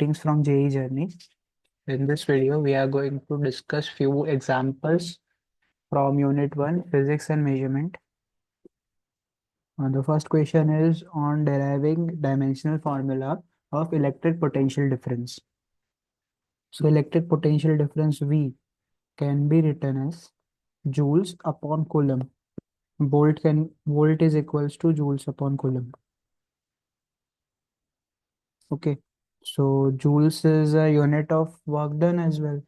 Greetings from JE Journey. In this video, we are going to discuss few examples from Unit 1, Physics and Measurement. The first question is on deriving dimensional formula of electric potential difference. So, electric potential difference V can be written as joules upon coulomb. Volt is equals to joules upon coulomb. Okay. So, joules is a unit of work done as well.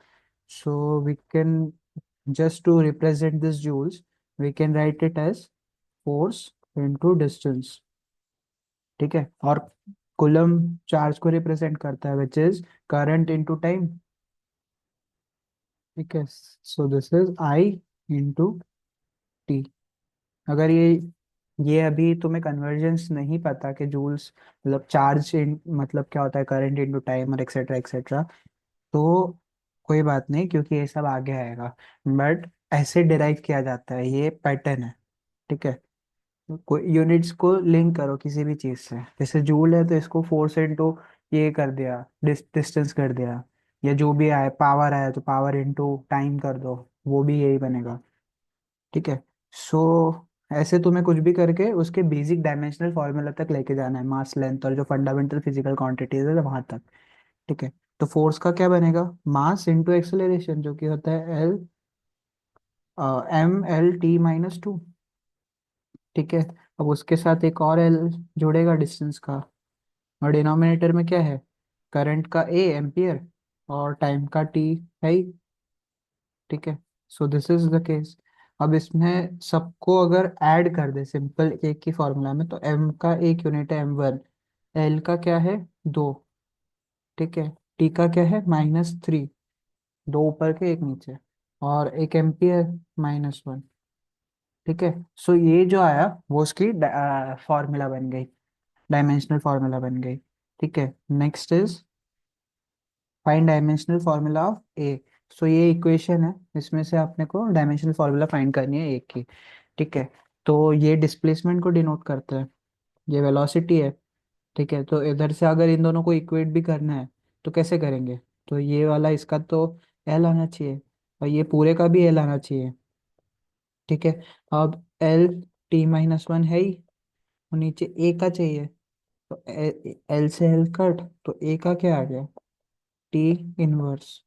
So, we can just to represent this joules, we can write it as force into distance. ठीक है, और coulomb charge को represent करता है which is current into time. ठीक है, so this is I into T. अगर ये अभी तुम्हें कन्वर्जेंस नहीं पता कि जूल्स मतलब चार्ज इन मतलब क्या होता है, करंट इनटू टाइम और एक्सेट्रा एक्सेट्रा, तो कोई बात नहीं क्योंकि ये सब आगे आएगा. बट ऐसे डिराइव किया जाता है, ये पैटर्न है. ठीक है, कोई यूनिट्स को लिंक करो किसी भी चीज से. जैसे जूल है तो इसको फोर्स इनटू ये कर दिया, डिस्टेंस कर दिया, या जो भी आए पावर आया तो पावर इनटू टाइम कर दो, वो भी यही बनेगा. ठीक है. सो ऐसे तुम्हें कुछ भी करके उसके बेसिक डायमेंशनल फॉर्मूला तक लेके जाना है, मास लेंथ और जो फंडामेंटल फिजिकल क्वांटिटीज है वहां तक. ठीक है. तो फोर्स का क्या बनेगा, मास इनटू एक्सेलरेशन जो कि होता है एल m l t - 2. ठीक है. अब उसके साथ एक और एल जुड़ेगा डिस्टेंस का, और डिनोमिनेटर में क्या है, करंट का ए एम्पियर और टाइम का टी है ही. ठीक है. So this is the case. अब इसमें सबको अगर ऐड कर दे सिंपल एक ही फॉर्मूला में, तो एम का एक यूनिट है m1, एल का क्या है 2. ठीक है. टी का क्या है -3, दो ऊपर के एक नीचे, और एक एम्पियर -1. ठीक है. सो ये जो आया वो उसकी फॉर्मूला बन गई, डायमेंशनल फार्मूला बन गई. ठीक है. Next is find dimensional formula of A. So ये इक्वेशन है, इसमें से आपने को डायमेंशनल फार्मूला फाइंड करनी है एक की. ठीक है. तो ये डिस्प्लेसमेंट को डिनोट करता है, ये वेलोसिटी है. ठीक है. तो इधर से अगर इन दोनों को इक्वेट भी करना है तो कैसे करेंगे, तो ये वाला इसका तो एल आना चाहिए और ये पूरे का भी एल आना चाहिए. ठीक है. अब एल t - 1 है ही, और नीचे ए का चाहिए, तो एल से एल कट, तो ए का क्या आ गया, टी इनवर्स.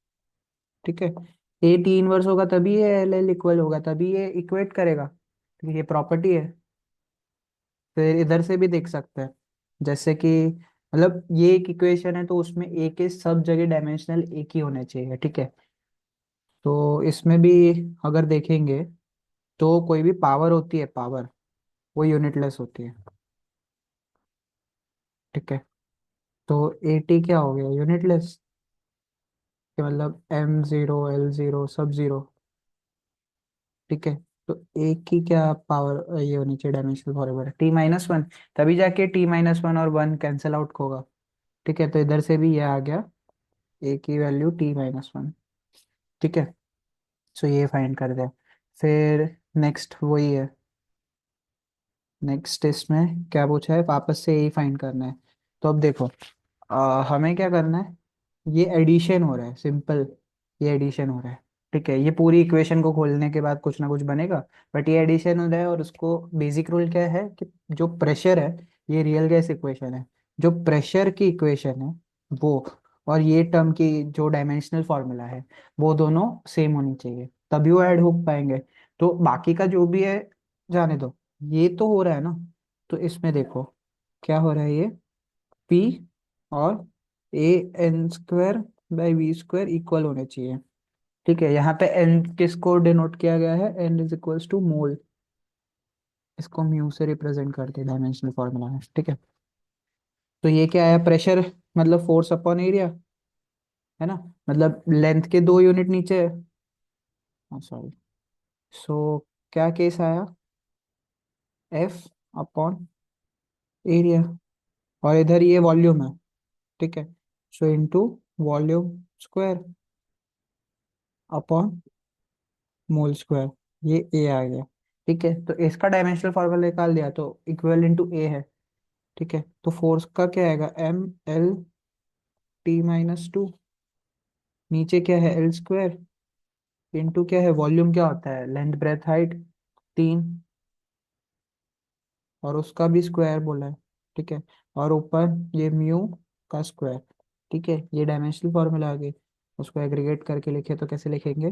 ठीक है. ए टी इनवर्स होगा तभी ये एल एल इक्वल होगा, तभी ये इक्वेट करेगा. ठीक है, ये प्रॉपर्टी है. फिर इधर से भी देख सकते हैं, जैसे कि मतलब ये एक इक्वेशन है तो उसमें ए के सब जगह डायमेंशनल एक ही होने चाहिए. ठीक है. तो इसमें भी अगर देखेंगे तो कोई भी पावर होती है, पावर वो यूनिटलेस होती है. ठीक है. तो ए टी क्या हो गया, यूनिटलेस, कि मतलब m0 l0 सब जीरो. ठीक है. तो एक की क्या पावर ये होनी चाहिए, डायमेंशनल फॉरवर्ड t - 1, तभी जाके t - 1 और 1 कैंसिल आउट होगा. ठीक है. तो इधर से भी ये आ गया ए की वैल्यू t - 1. ठीक है. सो ये फाइंड कर दे. फिर नेक्स्ट वही है, नेक्स्ट इसमें क्या पूछा है, वापस से यही फाइंड करना है. तो अब देखो, हमें क्या करना है, ये एडिशन हो रहा है सिंपल, ये एडिशन हो रहा है. ठीक है. ये पूरी इक्वेशन को खोलने के बाद कुछ ना कुछ बनेगा, बट ये एडिशन हो रहा है. और उसको बेसिक रूल क्या है कि जो प्रेशर है, ये रियल गैस इक्वेशन है, जो प्रेशर की इक्वेशन है वो, और ये टर्म की जो डायमेंशनल फॉर्मूला है, वो दोनों सेम होनी चाहिए, तभी वो ऐड हो पाएंगे. तो बाकी का जो भी है जाने दो, ये तो हो रहा है ना. तो इसमें देखो क्या हो रहा है, ये P और an² / v² इक्वल होने चाहिए. ठीक है. यहाँ पे n किसको डिनोट किया गया है, n = मोल, इसको म्यू से रिप्रेजेंट करते हैं डायमेंशनल फॉर्मूला में. ठीक है. तो ये क्या आया, प्रेशर मतलब फोर्स अपॉन एरिया है ना, मतलब लेंथ के 2 यूनिट नीचे है. हाँ सॉरी. सो क्या केस आया, F अपॉन एरिया, और इधर ये वॉल्यूम है. ठीक है. सो into volume square upon mole square, ये ए आ गया. ठीक है. तो इसका डायमेंशनल फॉर्मूला निकाल दिया तो इक्वल इनटू ए है. ठीक है. तो फोर्स का क्या आएगा, m l T-2। नीचे क्या है, L² इंटू क्या है, वॉल्यूम क्या होता है, लेंथ ब्रेथ हाइट 3, और उसका भी स्क्वायर बोला है। ठीक है, और ऊपर ये म्यू का स्क्वायर। ठीक है, ये डायमेंशनल फॉर्मूला आ गई। उसको एग्रीगेट करके लिखे तो कैसे लिखेंगे,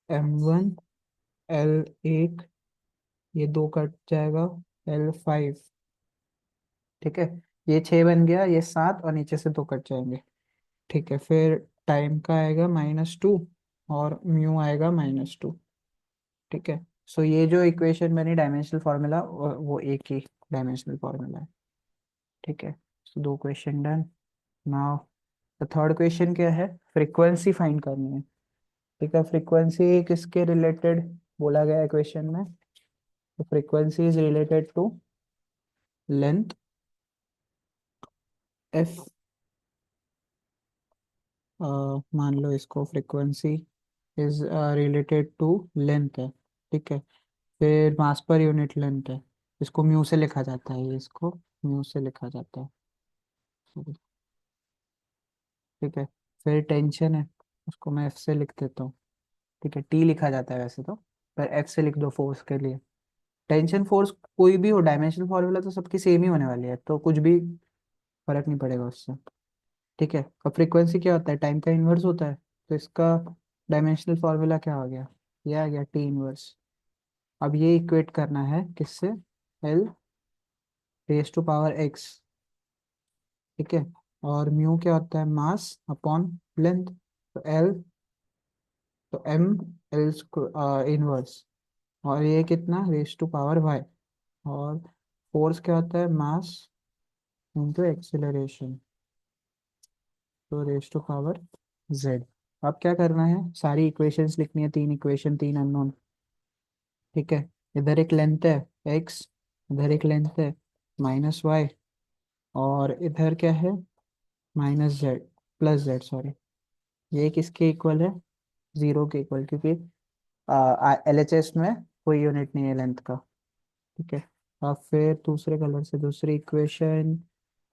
M1 L1, ये दो कट जाएगा, L5। ठीक है, ये 6 बन गया, ये 7, और नीचे से दो कट जाएंगे। ठीक है, फिर टाइम का आएगा -2, और म्यू आएगा -2। ठीक है, सो ये जो इक्वेशन बनी डायमेंशनल फार्मूला, वो एक ही डायमेंशनल फार्मूला है। ठीक है, सो दो question done. Now the third question क्या है, फ्रीक्वेंसी फाइंड करनी है। ठीक है, फ्रीक्वेंसी किसके रिलेटेड बोला गया है क्वेश्चन में, तो frequency is related to length F. मान लो इसको frequency is related to length है। ठीक है, फिर मास पर यूनिट लेंथ है, इसको म्यू से लिखा जाता है, ये इसको म्यू से लिखा जाता है। ठीक है, फिर टेंशन है, उसको मैं एफ से लिख देता हूँ। ठीक है, टी लिखा जाता है वैसे तो, पर एफ से लिख दो फोर्स के लिए। टेंशन फोर्स कोई भी हो, डायमेंशनल फॉर्मूला तो सबकी सेम ही होने वाली है, तो कुछ भी फर्क नहीं पड़ेगा उससे। ठीक है, अब फ्रीक्वेंसी क्या होता है, टाइम का इन्वर्स होता है, तो इसका डायमेंशनल फार्मूला क्या हो गया, ये आ गया T−1। अब ये इक्वेट करना है किससे, L⁻⁴ ठीक है, और म्यू क्या होता है, मास अपॉन लेंथ, तो एल, तो एम एल इनवर्स, और ये कितना, raised to power y, और फोर्स क्या होता है, मास इंटू एक्सेलरेशन, तो raised to power z। अब क्या करना है, सारी इक्वेशंस लिखनी है, तीन इक्वेशन, तीन अननोन। ठीक है, इधर एक लेंथ है x, इधर एक लेंथ है -y, और इधर क्या है, -z, +z सॉरी। ये किसके इक्वल है, 0 के इक्वल, क्योंकि LHS में कोई यूनिट नहीं है लेंथ का। ठीक है, अब फिर दूसरे कलर से दूसरी इक्वेशन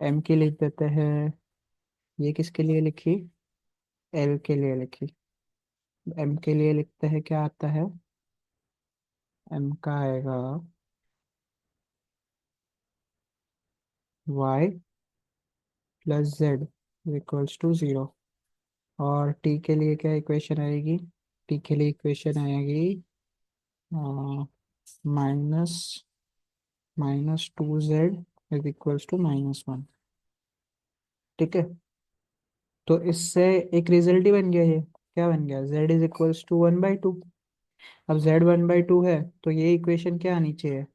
m की लिख देते हैं। ये किसके लिए लिखी, L के लिए लिखी। m के लिए लिखते हैं, क्या आता है, m का आएगा y + z = 0। और t के लिए क्या इक्वेशन आएगी, t के लिए इक्वेशन आएगी माइनस -2z = -1। ठीक है, तो इससे एक रिजल्ट ही बन गया, ये क्या बन गया, z = 1/2। अब z 1/2 है, तो ये इक्वेशन क्या आनी चाहिए,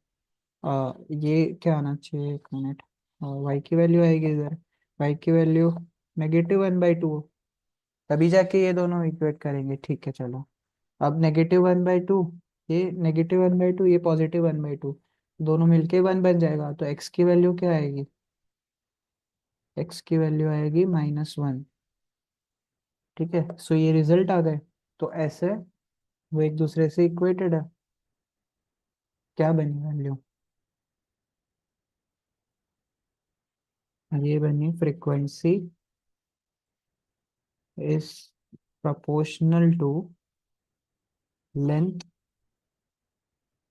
ये क्या आना चाहिए, एक मिनट, y की वैल्यू आएगी इधर, y की वैल्यू -1/2, तभी जाके ये दोनों इक्वेट करेंगे। ठीक है, चलो, अब -1/2, ये -1/2, ये +1/2, दोनों मिलके 1 बन जाएगा, तो x की वैल्यू क्या आएगी, x की वैल्यू आएगी -1। ठीक है, सो ये रिजल्ट आ गए, तो ऐसे वो एक दूसरे से इक्वेटेड है। क्या बनी वैल्यू, ये बनी frequency is proportional to length,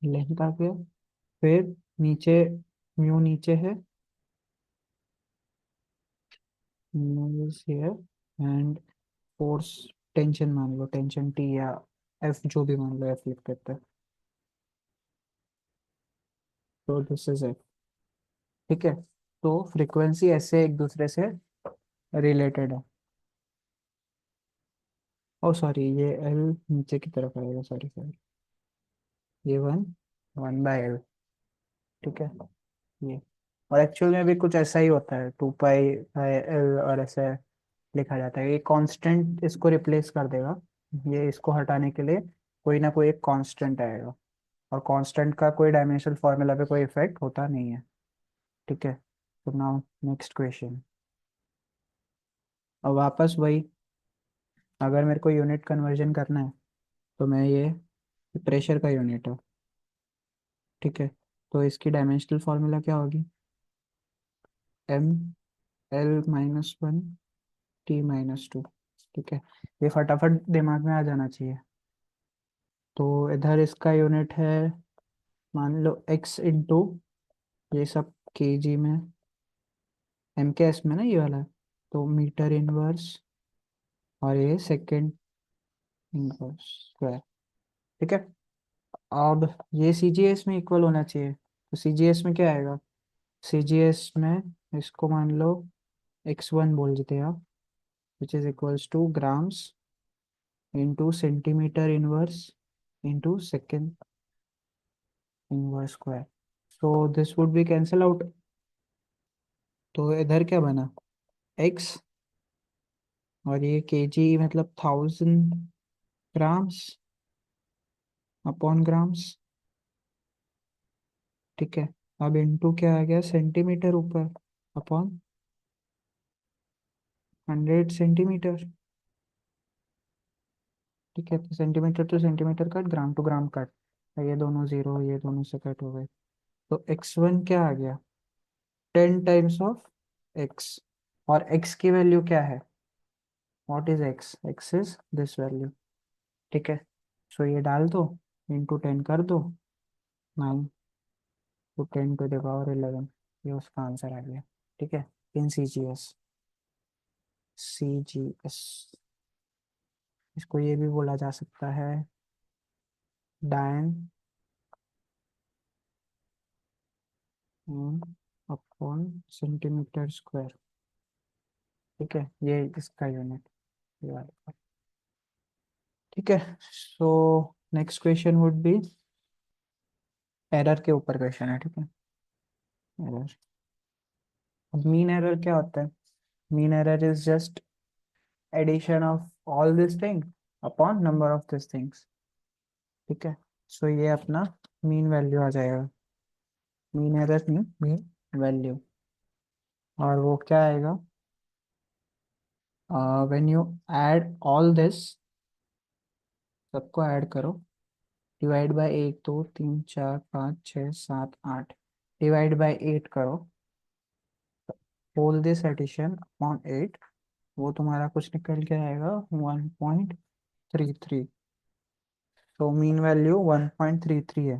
length आ गया, फिर नीचे म्यू नीचे है, mu is here, and force, tension मान लो, टेंशन टी या एफ, जो भी मान लो, एफ लिख देते हैं, तो दिस इज एफ। ठीक है, तो फ्रीक्वेंसी ऐसे एक दूसरे से रिलेटेड है। ओ सॉरी, ये एल नीचे की तरफ आएगा, सॉरी सॉरी, ये 1/L। ठीक है, ये, और एक्चुअल में भी कुछ ऐसा ही होता है, 2π/L, और ऐसे लिखा जाता है, ये कांस्टेंट इसको रिप्लेस कर देगा, ये इसको हटाने के लिए कोई ना कोई एक कांस्टेंट आएगा, और कांस्टेंट का कोई डायमेंशनल फॉर्मूला पे कोई इफेक्ट होता नहीं है। ठीक है, तो नाउ नेक्स्ट क्वेश्चन, अब वापस वही, अगर मेरे को यूनिट कन्वर्जन करना है, तो मैं ये प्रेशर का यूनिट है। ठीक है, तो इसकी डायमेंशनल फार्मूला क्या होगी, m L-1 T-2। ठीक है, ये फटाफट दिमाग में आ जाना चाहिए। तो इधर इसका यूनिट है, मान लो x इंटू ये सब केजी में, एम के एस में ना ये वाला, तो मीटर इनवर्स, और ये सेकेंड इनवर्स स्क्वायर। ठीक है, अब ये सी जी एस में इक्वल होना चाहिए, तो सी जी एस में क्या आएगा, सी जी एस में इसको मान लो x1 बोल देते हैं आप, which is equals two grams into centimetre inverse into second inverse square. So this would be cancel out, तो इधर क्या बना, x, और ये केजी मतलब 1000 ग्राम्स अपॉन ग्राम्स। ठीक है, अब इंटू क्या आ गया, सेंटीमीटर ऊपर, अपॉन 100 सेंटीमीटर। ठीक है, तो centimetre to centimetre cut, gram to gram cut, ये दोनों जीरो, ये दोनों से कट हो गए। तो x1 क्या आ गया, 10 टाइम्स ऑफ x, और x की वैल्यू क्या है, what is x, x is this value. ठीक है, सो ये डाल दो, इंटू 10 कर दो, 9 to 10 to the power 11, ये उसका आंसर आ गया। ठीक है, इन सी जी एस, सी जी एस, इसको ये भी बोला जा सकता है डायन अपॉन सेंटीमीटर स्क्वायर। ठीक है, ये इसका यूनिट, ये वाला। ठीक है, so next question would be error के ऊपर क्वेश्चन है। ठीक है, एरर, अब मीन एरर क्या होता है, mean error is just addition of all this thing upon number of this things. ठीक है, सो ये अपना मीन वैल्यू आ जाएगा, मीन एरर नहीं, मीन वैल्यू, और वो क्या आएगा, when you add all this, सबको ऐड करो, डिवाइड बाय 1 2 3 4 5 6 7 8, डिवाइड बाय 8 करो, होल दिस एडिशन अपॉन 8, वो तुम्हारा कुछ निकल के आएगा 1.33। तो मीन वैल्यू 1.33 है।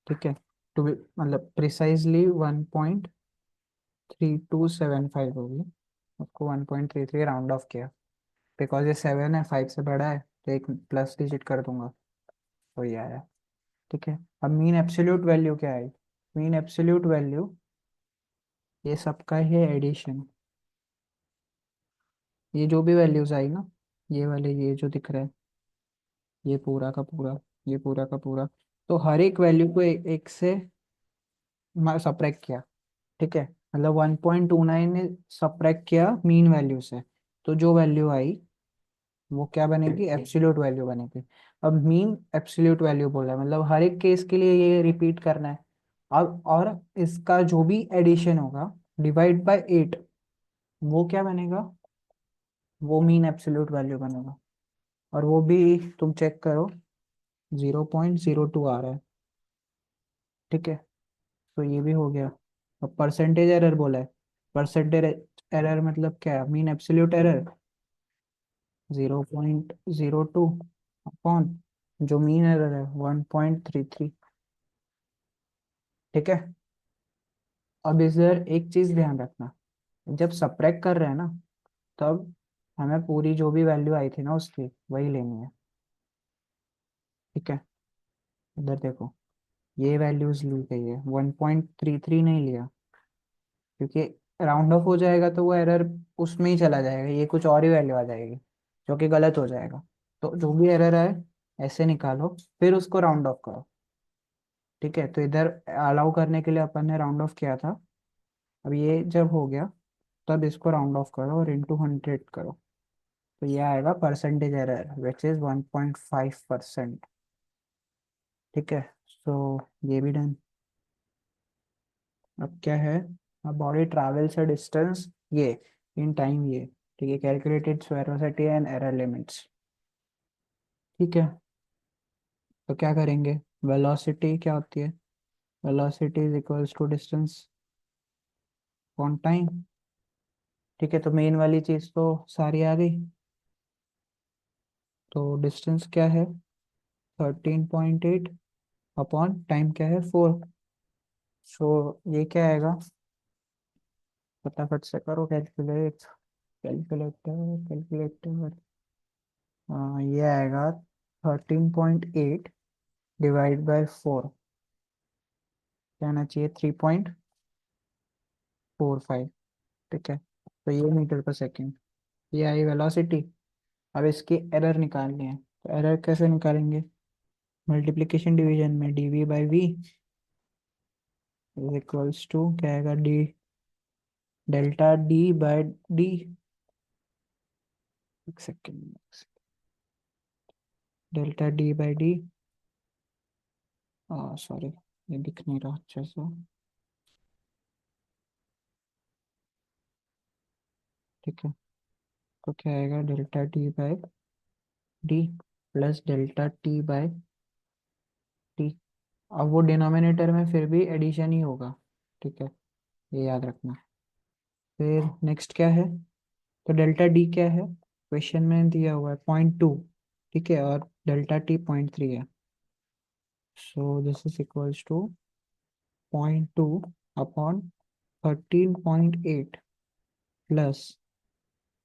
ठीक है, टू बी मतलब प्रिसाइजली 1.3275 होगी, उसको 1.33 राउंड ऑफ किया, बिकॉज ये 7 है, 5 से बड़ा है, तो एक प्लस डिजिट कर दूंगा, तो ये आया। ठीक है, अब मीन एब्सोल्यूट वैल्यू क्या है, मीन एब्सोल्यूट वैल्यू ये सबका ही है एडिशन, ये जो भी वैल्यूज आई ना, ये वाले ये जो दिख रहा है, ये पूरा का पूरा, ये पूरा का पूरा, तो हर एक वैल्यू को एक से सब्ट्रैक्ट किया। ठीक है, मतलब 1.29 ने सब्ट्रैक्ट किया मीन वैल्यू से, तो जो वैल्यू आई वो क्या बनेगी, एब्सोल्यूट वैल्यू बनेगी। अब मीन एब्सोल्यूट वैल्यू बोला है, मतलब हर एक केस के लिए ये रिपीट करना है। अब और इसका जो भी एडिशन होगा डिवाइड बाय 8, वो क्या बनेगा, वो मीन एब्सोल्यूट वैल्यू बनेगा, और वो भी तुम चेक करो 0.02 आ रहा है। ठीक है, तो ये भी हो गया। अब परसेंटेज एरर बोला है, परसेंटेज एरर मतलब क्या है, मीन एब्सोल्यूट एरर 0.02 अपॉन जो मीन एरर है 1.33। ठीक है, अब इधर एक चीज ध्यान रखना, जब सब्ट्रैक्ट कर रहे हैं ना, तब हमें पूरी जो भी वैल्यू आई थी ना उसकी वही लेनी है। ठीक है, इधर देखो, ये वैल्यूज ली गई है, 1.33 नहीं लिया, क्योंकि राउंड ऑफ हो जाएगा तो वो एरर उसमें ही चला जाएगा, ये कुछ और ही वैल्यू आ जाएगी, जो कि गलत हो जाएगा। तो जो भी एरर आए ऐसे निकालो, फिर उसको राउंड ऑफ करो। ठीक है, तो इधर अलाउ करने के लिए अपन ने राउंड ऑफ किया था, अब ये जब हो गया तब इसको राउंड ऑफ करो और इंटू 100 करो, तो ये आएगा परसेंटेज एरर विच इज 1.5%। ठीक है, सो ये भी डन। अब क्या है, अब बॉडी ट्रैवल्स अ डिस्टेंस ये इन टाइम ये, ठीक है, calculated velocity and error limits. ठीक है, तो क्या करेंगे, वेलोसिटी क्या होती है, velocity is equals to distance upon time. ठीक है, तो मेन वाली चीज़ तो सारी आ गई। तो डिस्टेंस क्या है, 13.8 अपॉन टाइम क्या है 4। सो ये क्या आएगा, फटाफट से करो कैलकुलेट, कैलकुलेटर कैलकुलेटर। ये आएगा 13.8 डिवाइड बाय 4, क्या आना चाहिए 3.45। ठीक है, तो ये मीटर पर सेकेंड, ये आई वेलोसिटी। अब इसकी एरर निकालनी है, तो एरर कैसे निकालेंगे, मल्टीप्लिकेशन डिवीजन में dv by V is equals to क्या आएगा, D delta D by D. एक second, delta D by D, sorry ये दिख नहीं रहा अच्छे से। ठीक है, तो क्या आएगा, delta D by D plus delta T by T. अब वो डिनोमिनेटर में फिर भी एडिशन ही होगा। ठीक है, ये याद रखना। फिर नेक्स्ट क्या है, तो डेल्टा डी क्या है, क्वेश्चन में दिया हुआ है 0.2। ठीक है, और डेल्टा टी 0.3 है। So this is equals to 0.2 upon 13.8 plus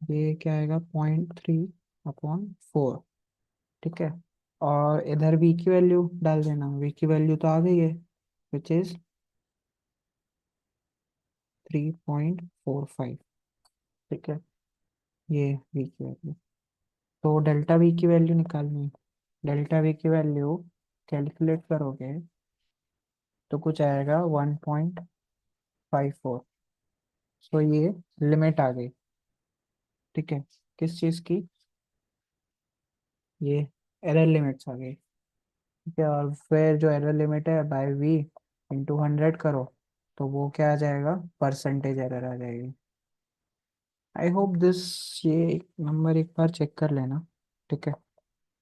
ये क्या आएगा 0.3 अपॉन 4। ठीक है, और इधर v की वैल्यू डाल देना, v की वैल्यू तो आ गई है, विच इज 3.45। ठीक है, ये v की वैल्यू, तो डेल्टा v की वैल्यू निकालनी है। डेल्टा v की वैल्यू कैलकुलेट करोगे तो कुछ आएगा 1.54। सो ये लिमिट आ गई। ठीक है, किस चीज़ की, ये एरर लिमिट्स आ गई। ठीक है, और फिर जो एरर लिमिट है बाय v इंटू 100 करो, तो वो क्या आ जाएगा, परसेंटेज एरर आ जाएगी। आई होप दिस, ये नंबर एक बार चेक कर लेना। ठीक है,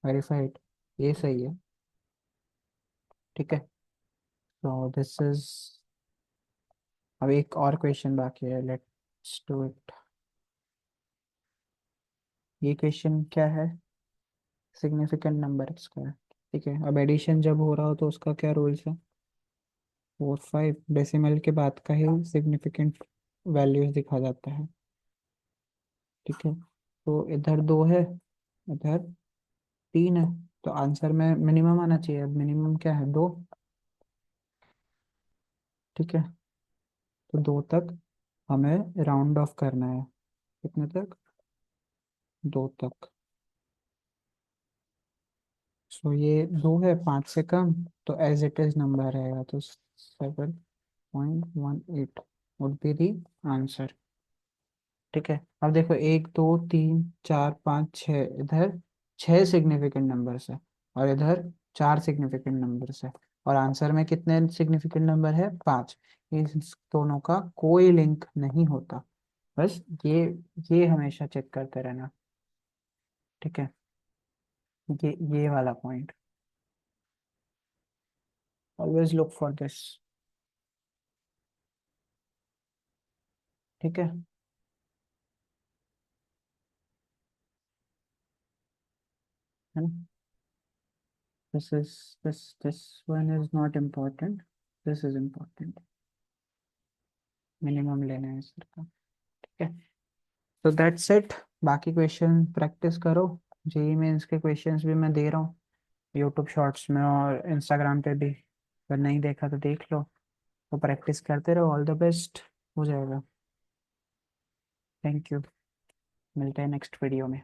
वेरीफाइड, ये सही है। ठीक है, तो दिस इज, अब एक और क्वेश्चन बाकी है, लेट्स डू इट। ये क्वेश्चन क्या है, सिग्निफिकेंट नंबर इसका है। ठीक है, अब एडिशन जब हो रहा हो तो उसका क्या रूल्स है, 4 5 डेसिमल के बाद का ही सिग्निफिकेंट वैल्यूज दिखा जाता है। ठीक है, तो इधर 2 है, इधर 3 है, तो आंसर में मिनिमम आना चाहिए। अब मिनिमम क्या है, 2। ठीक है, तो 2 तक हमें राउंड ऑफ करना है, कितने तक, 2 तक। सो ये 2 है 5 से कम, तो एज इट इज नंबर रहेगा, तो 7.18 वुड बी दी आंसर। ठीक है, अब देखो 1 2 3 4 5 6, इधर 6 सिग्निफिकेंट नंबर्स है, और इधर 4 सिग्निफिकेंट नंबर्स है, और आंसर में कितने सिग्निफिकेंट नंबर है, 5। इस दोनों का कोई लिंक नहीं होता, बस ये हमेशा चेक करते रहना। ठीक है, ये वाला point, always look for this. ठीक है, है ना, this is, this one is not important, this is important, minimum लेना है इसका। ठीक है, तो दैट्स इट। बाकी क्वेश्चन प्रैक्टिस करो, जेई मेंस के क्वेश्चंस भी मैं दे रहा हूँ यूट्यूब शॉर्ट्स में और इंस्टाग्राम पे भी, अगर नहीं देखा तो देख लो। तो प्रैक्टिस करते रहो, ऑल द बेस्ट, हो जाएगा। थैंक यू, मिलते हैं नेक्स्ट वीडियो में।